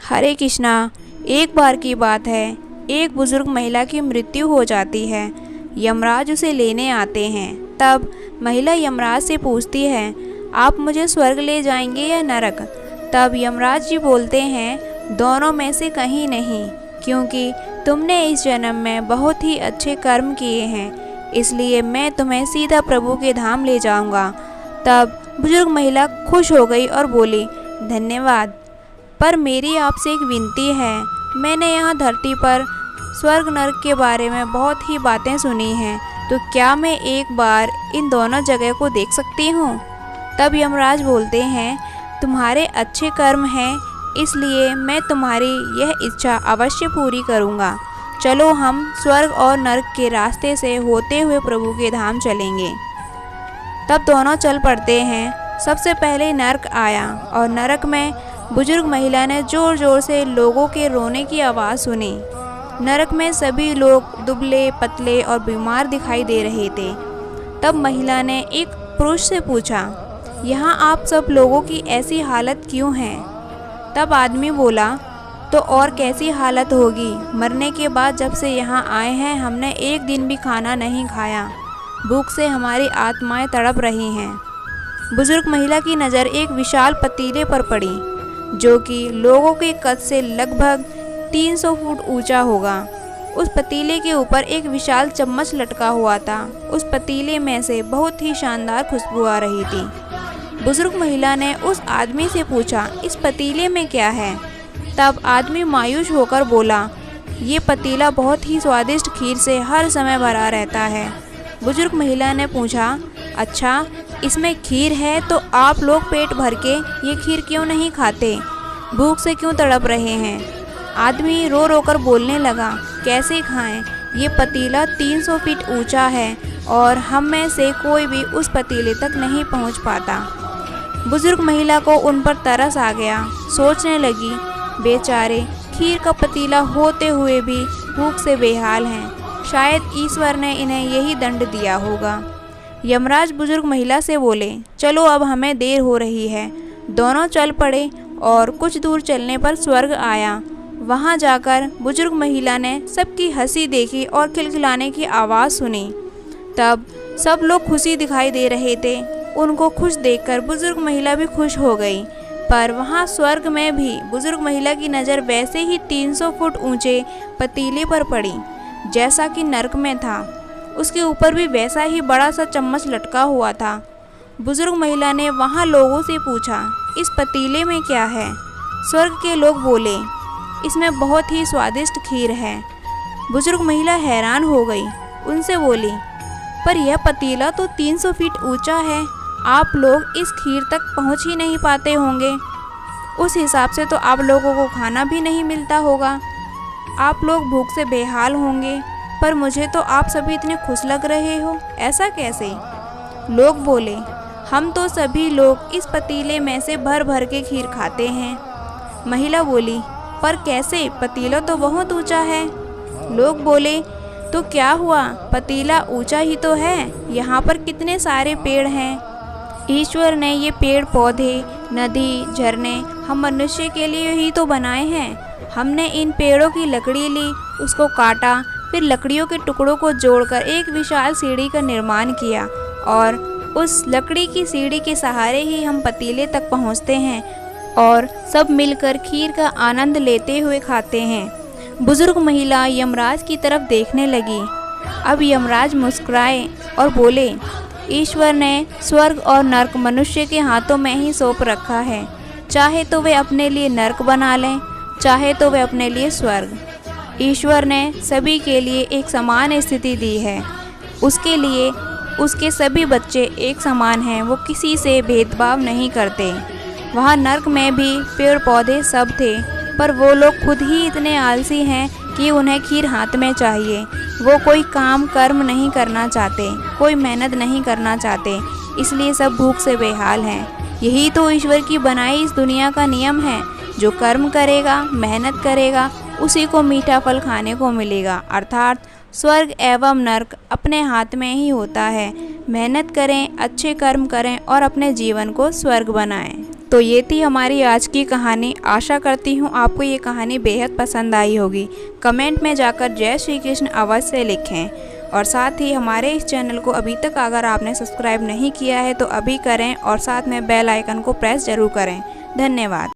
हरे कृष्णा। एक बार की बात है, एक बुजुर्ग महिला की मृत्यु हो जाती है। यमराज उसे लेने आते हैं। तब महिला यमराज से पूछती है, आप मुझे स्वर्ग ले जाएंगे या नरक? तब यमराज जी बोलते हैं, दोनों में से कहीं नहीं, क्योंकि तुमने इस जन्म में बहुत ही अच्छे कर्म किए हैं, इसलिए मैं तुम्हें सीधा प्रभु के धाम ले जाऊंगा। तब बुजुर्ग महिला खुश हो गई और बोली, धन्यवाद, पर मेरी आपसे एक विनती है। मैंने यहाँ धरती पर स्वर्ग नरक के बारे में बहुत ही बातें सुनी हैं, तो क्या मैं एक बार इन दोनों जगह को देख सकती हूँ? तब यमराज बोलते हैं, तुम्हारे अच्छे कर्म हैं, इसलिए मैं तुम्हारी यह इच्छा अवश्य पूरी करूँगा। चलो हम स्वर्ग और नरक के रास्ते से होते हुए प्रभु के धाम चलेंगे। तब दोनों चल पड़ते हैं। सबसे पहले नरक आया और नरक में बुजुर्ग महिला ने ज़ोर ज़ोर से लोगों के रोने की आवाज़ सुनी। नरक में सभी लोग दुबले पतले और बीमार दिखाई दे रहे थे। तब महिला ने एक पुरुष से पूछा, यहाँ आप सब लोगों की ऐसी हालत क्यों है? तब आदमी बोला, तो और कैसी हालत होगी, मरने के बाद जब से यहाँ आए हैं हमने एक दिन भी खाना नहीं खाया, भूख से हमारी आत्माएं तड़प रही हैं। बुजुर्ग महिला की नज़र एक विशाल पतीले पर पड़ी, जो कि लोगों के कद से लगभग 300 फुट ऊंचा होगा। उस पतीले के ऊपर एक विशाल चम्मच लटका हुआ था। उस पतीले में से बहुत ही शानदार खुशबू आ रही थी। बुजुर्ग महिला ने उस आदमी से पूछा, इस पतीले में क्या है? तब आदमी मायूस होकर बोला, ये पतीला बहुत ही स्वादिष्ट खीर से हर समय भरा रहता है। बुजुर्ग महिला ने पूछा, अच्छा, इसमें खीर है तो आप लोग पेट भर के ये खीर क्यों नहीं खाते? भूख से क्यों तड़प रहे हैं? आदमी रो रो कर बोलने लगा, कैसे खाएं? ये पतीला 300 फीट ऊंचा है और हम में से कोई भी उस पतीले तक नहीं पहुंच पाता। बुजुर्ग महिला को उन पर तरस आ गया। सोचने लगी, बेचारे खीर का पतीला होते हुए भी भूख से बेहाल हैं। शायद ईश्वर ने इन्हें यही दंड दिया होगा। यमराज बुजुर्ग महिला से बोले, चलो अब हमें देर हो रही है। दोनों चल पड़े और कुछ दूर चलने पर स्वर्ग आया। वहां जाकर बुजुर्ग महिला ने सबकी हंसी देखी और खिलखिलाने की आवाज़ सुनी। तब सब लोग खुशी दिखाई दे रहे थे। उनको खुश देखकर बुजुर्ग महिला भी खुश हो गई। पर वहां स्वर्ग में भी बुजुर्ग महिला की नज़र वैसे ही 300 फुट ऊंचे पतीले पर पड़ी जैसा कि नरक में था। उसके ऊपर भी वैसा ही बड़ा सा चम्मच लटका हुआ था। बुजुर्ग महिला ने वहाँ लोगों से पूछा, इस पतीले में क्या है? स्वर्ग के लोग बोले, इसमें बहुत ही स्वादिष्ट खीर है। बुजुर्ग महिला हैरान हो गई। उनसे बोली, पर यह पतीला तो 300 फीट ऊंचा है, आप लोग इस खीर तक पहुंच ही नहीं पाते होंगे। उस हिसाब से तो आप लोगों को खाना भी नहीं मिलता होगा, आप लोग भूख से बेहाल होंगे। पर मुझे तो आप सभी इतने खुश लग रहे हो, ऐसा कैसे? लोग बोले, हम तो सभी लोग इस पतीले में से भर भर के खीर खाते हैं। महिला बोली, पर कैसे? पतीला तो बहुत ऊंचा है। लोग बोले, तो क्या हुआ, पतीला ऊंचा ही तो है, यहाँ पर कितने सारे पेड़ हैं। ईश्वर ने ये पेड़ पौधे, नदी, झरने हम मनुष्य के लिए ही तो बनाए हैं। हमने इन पेड़ों की लकड़ी ली, उसको काटा, फिर लकड़ियों के टुकड़ों को जोड़कर एक विशाल सीढ़ी का निर्माण किया और उस लकड़ी की सीढ़ी के सहारे ही हम पतीले तक पहुंचते हैं और सब मिलकर खीर का आनंद लेते हुए खाते हैं। बुजुर्ग महिला यमराज की तरफ देखने लगी। अब यमराज मुस्कुराए और बोले, ईश्वर ने स्वर्ग और नरक मनुष्य के हाथों में ही सौंप रखा है। चाहे तो वे अपने लिए नरक बना लें, चाहे तो वे अपने लिए स्वर्ग। ईश्वर ने सभी के लिए एक समान स्थिति दी है। उसके लिए उसके सभी बच्चे एक समान हैं, वो किसी से भेदभाव नहीं करते। वहाँ नरक में भी पेड़ पौधे सब थे, पर वो लोग खुद ही इतने आलसी हैं कि उन्हें खीर हाथ में चाहिए। वो कोई काम कर्म नहीं करना चाहते, कोई मेहनत नहीं करना चाहते, इसलिए सब भूख से बेहाल हैं। यही तो ईश्वर की बनाई इस दुनिया का नियम है। जो कर्म करेगा, मेहनत करेगा, उसी को मीठा फल खाने को मिलेगा। अर्थात स्वर्ग एवं नरक अपने हाथ में ही होता है। मेहनत करें, अच्छे कर्म करें और अपने जीवन को स्वर्ग बनाएं। तो ये थी हमारी आज की कहानी। आशा करती हूँ आपको ये कहानी बेहद पसंद आई होगी। कमेंट में जाकर जय श्री कृष्ण अवश्य लिखें और साथ ही हमारे इस चैनल को अभी तक अगर आपने सब्सक्राइब नहीं किया है तो अभी करें और साथ में बेल आइकन को प्रेस ज़रूर करें। धन्यवाद।